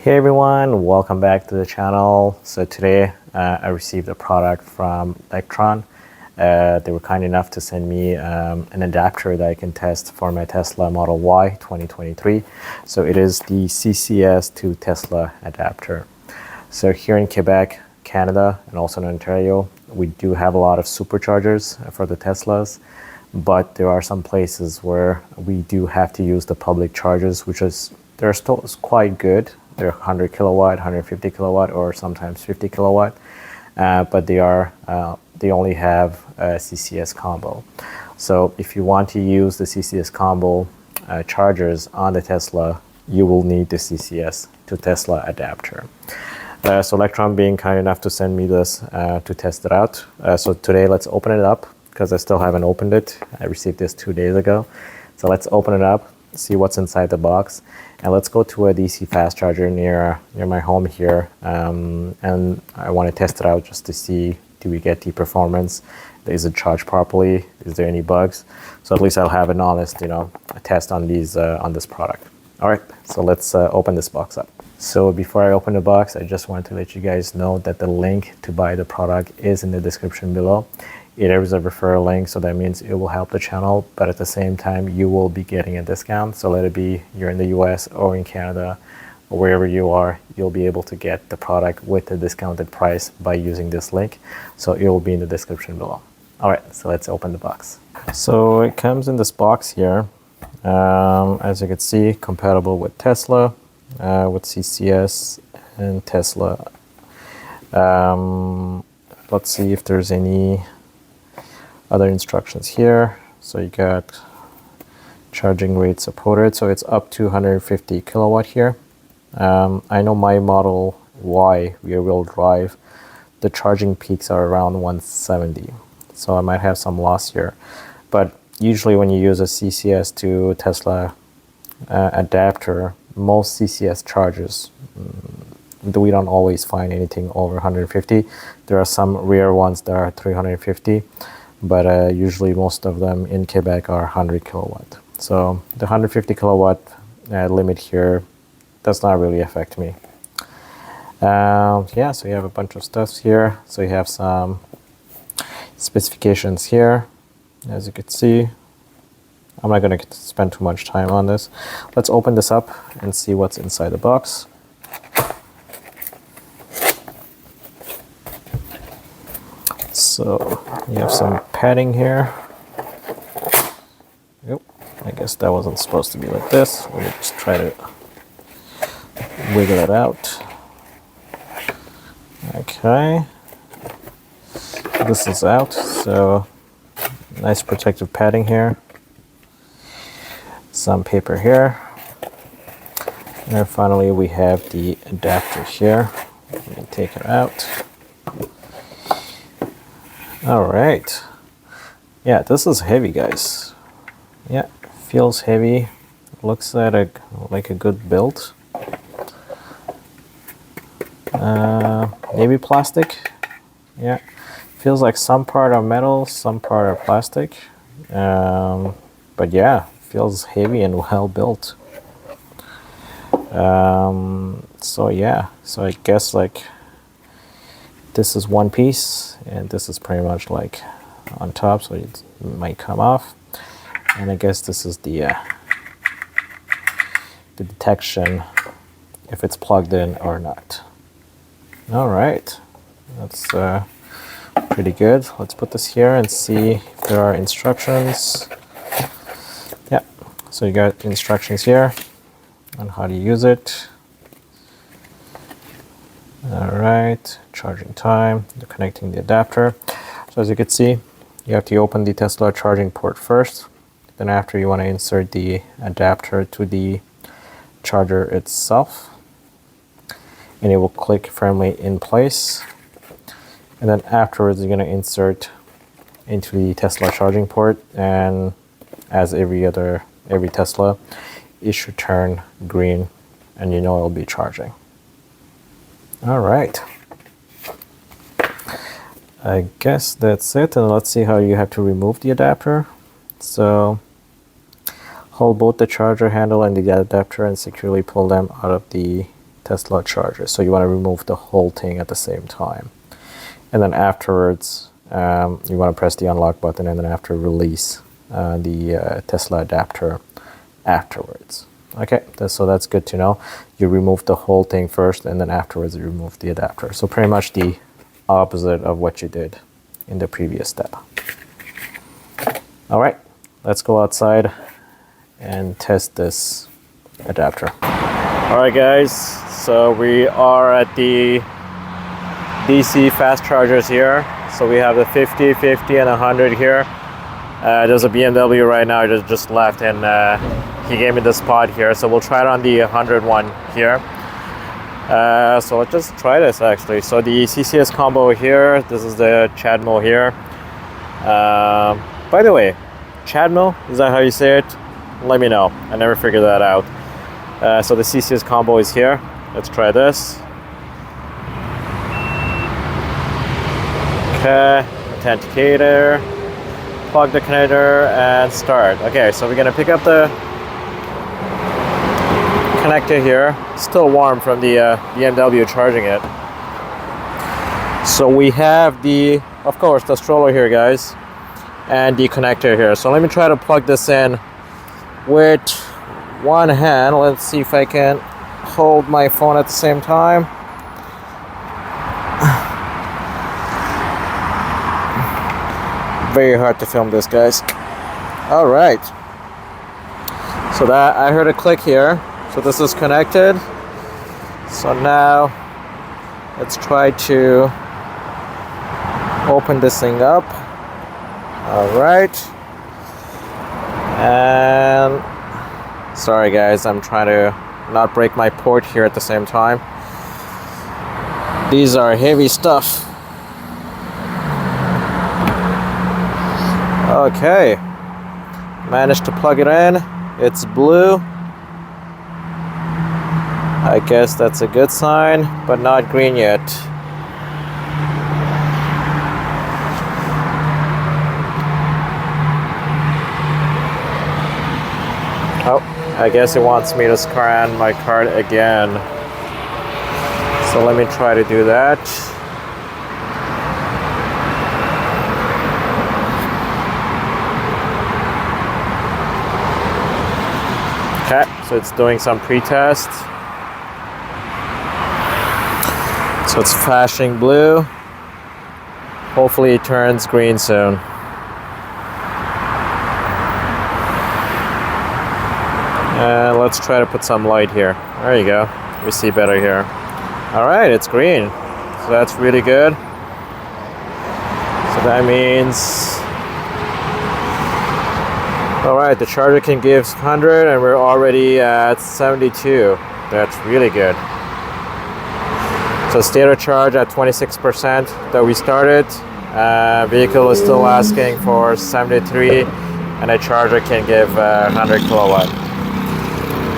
Hey everyone, welcome back to the channel. So today I received a product from Lectron. They were kind enough to send me an adapter that I can test for my Tesla Model Y 2023. So it is the CCS to Tesla adapter. So here in Quebec, Canada, and also in Ontario, we do have a lot of superchargers for the Teslas, but there are some places where we do have to use the public chargers, they're still quite good. They're 100 kilowatt, 150 kilowatt, or sometimes 50 kilowatt, but they only have a CCS combo. So if you want to use the CCS combo chargers on the Tesla, you will need the CCS to Tesla adapter. So Lectron being kind enough to send me this to test it out. So today let's open it up because I still haven't opened it. I received this 2 days ago. So let's open it up, see what's inside the box, and let's go to a DC fast charger near my home here, and I want to test it out just to see, do we get the performance, is it charged properly, is there any bugs? So at least I'll have an honest test on these on this product. All right, so let's open this box up. So before I open the box, I just want to let you guys know that the link to buy the product is in the description below. It is a referral link, so that means it will help the channel, but at the same time, you will be getting a discount. So let it be you're in the US or in Canada or wherever you are, you'll be able to get the product with the discounted price by using this link. So it will be in the description below. All right, so let's open the box. So it comes in this box here. As you can see, compatible with Tesla, with CCS and Tesla. Let's see if there's any other instructions here. So you got charging rate supported, so it's up to 150 kilowatt here. I know my Model Y rear-wheel drive, the charging peaks are around 170, so I might have some loss here. But usually when you use a CCS to Tesla adapter, most CCS chargers, we don't always find anything over 150. There are some rare ones that are 350. But usually most of them in Quebec are 100 kilowatt. So the 150 kilowatt limit here does not really affect me. Yeah, so you have a bunch of stuff here. So you have some specifications here, as you can see. I'm not going to spend too much time on this. Let's open this up and see what's inside the box. So you have some padding here. Yep, I guess that wasn't supposed to be like this. Let me just try to wiggle it out. Okay, this is out, so nice protective padding here. Some paper here. And finally we have the adapter here. Let me take it out. All right. Yeah, this is heavy, guys. Yeah, feels heavy. Looks like a good build. Maybe plastic. Yeah, feels like some part are metal, some part are plastic. But yeah, feels heavy and well built. So yeah, so I guess like this is one piece, and this is pretty much like on top, so it might come off. And I guess this is the detection if it's plugged in or not. All right, that's pretty good. Let's put this here and see if there are instructions. Yeah, so you got instructions here on how to use it. All right, charging time, connecting the adapter. So as you can see, you have to open the Tesla charging port first. Then after, you want to insert the adapter to the charger itself, and it will click firmly in place. And then afterwards, you're going to insert into the Tesla charging port, and as every Tesla, it should turn green, and you know it'll be charging. All right, I guess that's it, and let's see how you have to remove the adapter. So hold both the charger handle and the adapter and securely pull them out of the Tesla charger. So you want to remove the whole thing at the same time. And then afterwards, you want to press the unlock button and then after release the Tesla adapter afterwards. Okay, so that's good to know. You remove the whole thing first and then afterwards you remove the adapter. So pretty much the opposite of what you did in the previous step. All right, let's go outside and test this adapter. All right guys, so we are at the DC fast chargers here. So we have the 50, 50 and 100 here. There's a BMW right now, I just left and he gave me the spot here. So we'll try it on the 100 one here. So let's just try this actually. So the CCS combo here, this is the Chadmo here. By the way, Chadmo, is that how you say it? Let me know, I never figured that out. So the CCS combo is here. Let's try this. Okay, authenticator, plug the connector and start. Okay, so we're gonna pick up the connector here. Still warm from the BMW charging it. So we have the, of course, the stroller here, guys, and the connector here. So let me try to plug this in with one hand. Let's see if I can hold my phone at the same time. Very hard to film this, guys. All right, so that I heard a click here, so this is connected. So now let's try to open this thing up. All right, and sorry guys, I'm trying to not break my port here at the same time. These are heavy stuff. Okay, managed to plug it in. It's blue. I guess that's a good sign, but not green yet. Oh, I guess it wants me to scan my card again. So let me try to do that. Okay, so it's doing some pre-test. So it's flashing blue. Hopefully it turns green soon. And let's try to put some light here. There you go. We see better here. All right, it's green. So that's really good. So that means, all right, the charger can give 100 and we're already at 72. That's really good. So state of charge at 26% that we started. Vehicle is still asking for 73 and a charger can give 100 kilowatt.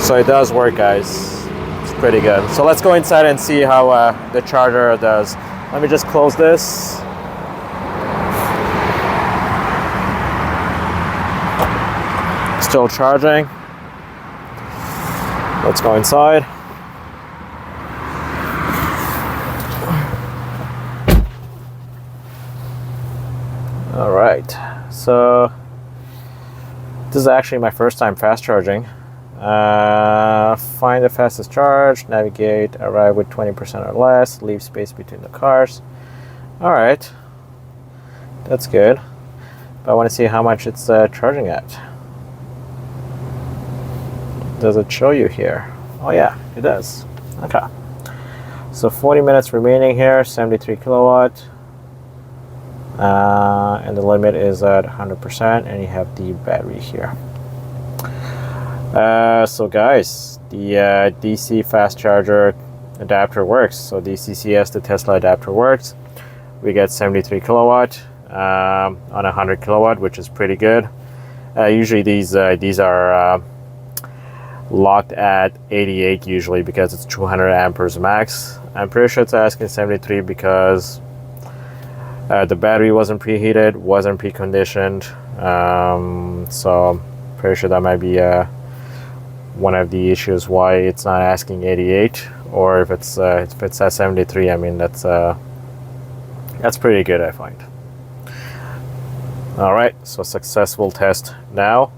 So it does work, guys. It's pretty good. So let's go inside and see how the charger does. Let me just close this. Still charging. Let's go inside. All right, so this is actually my first time fast charging. Find the fastest charge, navigate, arrive with 20% or less, leave space between the cars. All right, that's good. But I want to see how much it's charging at. Does it show you here? Oh yeah, it does. Okay. So 40 minutes remaining here, 73 kilowatt. And the limit is at 100%, and you have the battery here. So guys, the DC fast charger adapter works. So the CCS, the Tesla adapter works. We get 73 kilowatt on 100 kilowatt, which is pretty good. Usually these are locked at 88 usually because it's 200 amperes max. I'm pretty sure it's asking 73 because the battery wasn't preheated, wasn't preconditioned. So I'm pretty sure that might be one of the issues why it's not asking 88 or if it's at 73, I mean that's pretty good, I find. All right, so successful test now.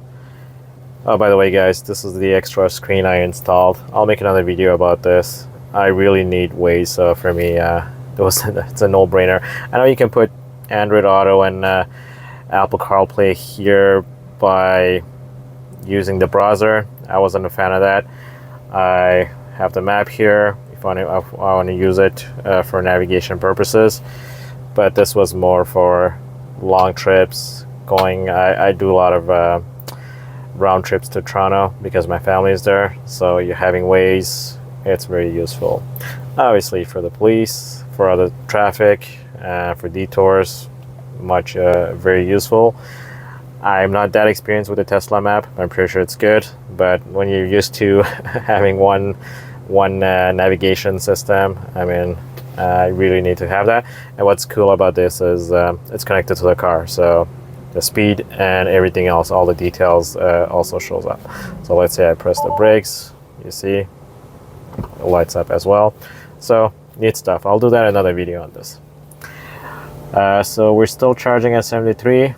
Oh, by the way, guys, this is the extra screen I installed. I'll make another video about this. I really need Waze, so for me, it's a no-brainer. I know you can put Android Auto and Apple CarPlay here by using the browser. I wasn't a fan of that. I have the map here if I want to use it for navigation purposes, but this was more for long trips. I do a lot of round trips to Toronto because my family is there, so you're having Waze, it's very useful. Obviously for the police, for other traffic, for detours, very useful. I'm not that experienced with the Tesla map. I'm pretty sure it's good, but when you're used to having one navigation system, I mean, I really need to have that. And what's cool about this is it's connected to the car, so the speed and everything else, all the details also shows up. So let's say I press the brakes, you see it lights up as well. So neat stuff. I'll do that in another video on this. So we're still charging at 73.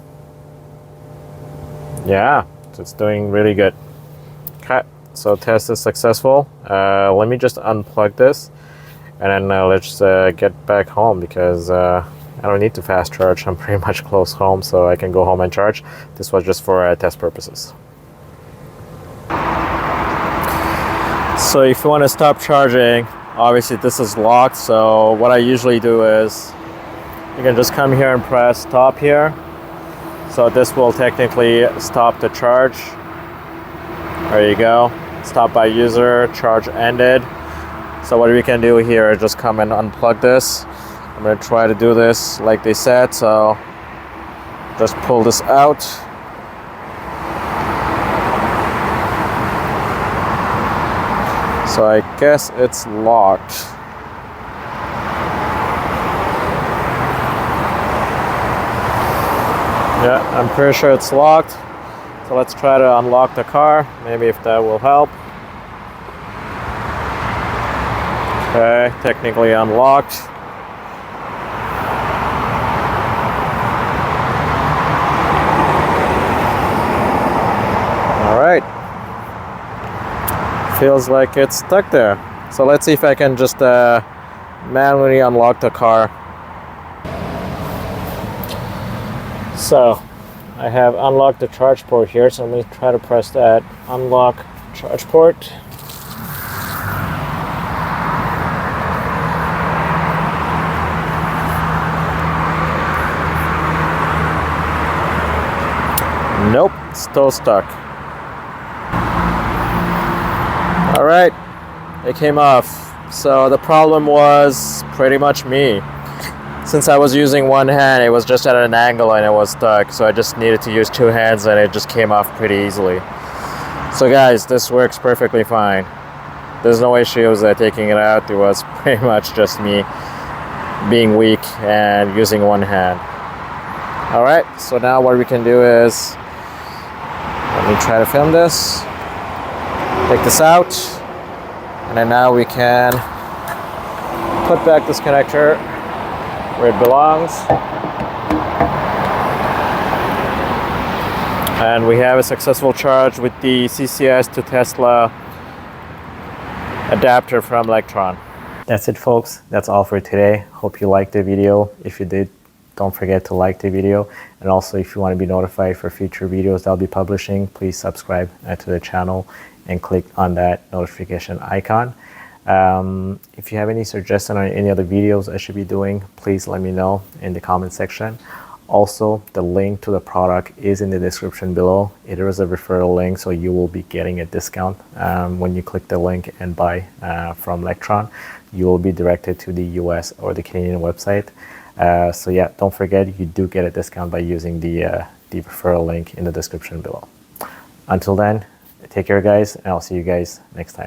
Yeah, so it's doing really good. Okay, so test is successful. Let me just unplug this, and then let's get back home, because I don't need to fast charge. I'm pretty much close home, so I can go home and charge. This was just for test purposes. So if you want to stop charging, obviously this is locked, so what I usually do is you can just come here and press stop here. So this will technically stop the charge. There you go. Stop by user, charge ended. So what we can do here is just come and unplug this. I'm going to try to do this like they said, so just pull this out. So I guess it's locked. Yeah, I'm pretty sure it's locked. So let's try to unlock the car, maybe if that will help. Okay, technically unlocked. All right. Feels like it's stuck there. So let's see if I can just manually unlock the car. So I have unlocked the charge port here, so let me try to press that unlock charge port. Nope, still stuck. All right, it came off. So the problem was pretty much me. Since I was using one hand, it was just at an angle and it was stuck. So I just needed to use two hands and it just came off pretty easily. So guys, this works perfectly fine. There's no issues taking it out. It was pretty much just me being weak and using one hand. All right, so now what we can do is, let me try to film this. Take this out, and then now we can put back this connector where it belongs. And we have a successful charge with the CCS to Tesla adapter from Lectron. That's it, folks. That's all for today. Hope you liked the video. If you did, don't forget to like the video. And also, if you want to be notified for future videos that I'll be publishing, please subscribe to the channel and click on that notification icon. If you have any suggestions on any other videos I should be doing, please let me know in the comment section. Also, the link to the product is in the description below. It is a referral link, so you will be getting a discount when you click the link and buy from Lectron. You will be directed to the US or the Canadian website. So yeah, don't forget, you do get a discount by using the referral link in the description below. Until then, take care, guys, and I'll see you guys next time.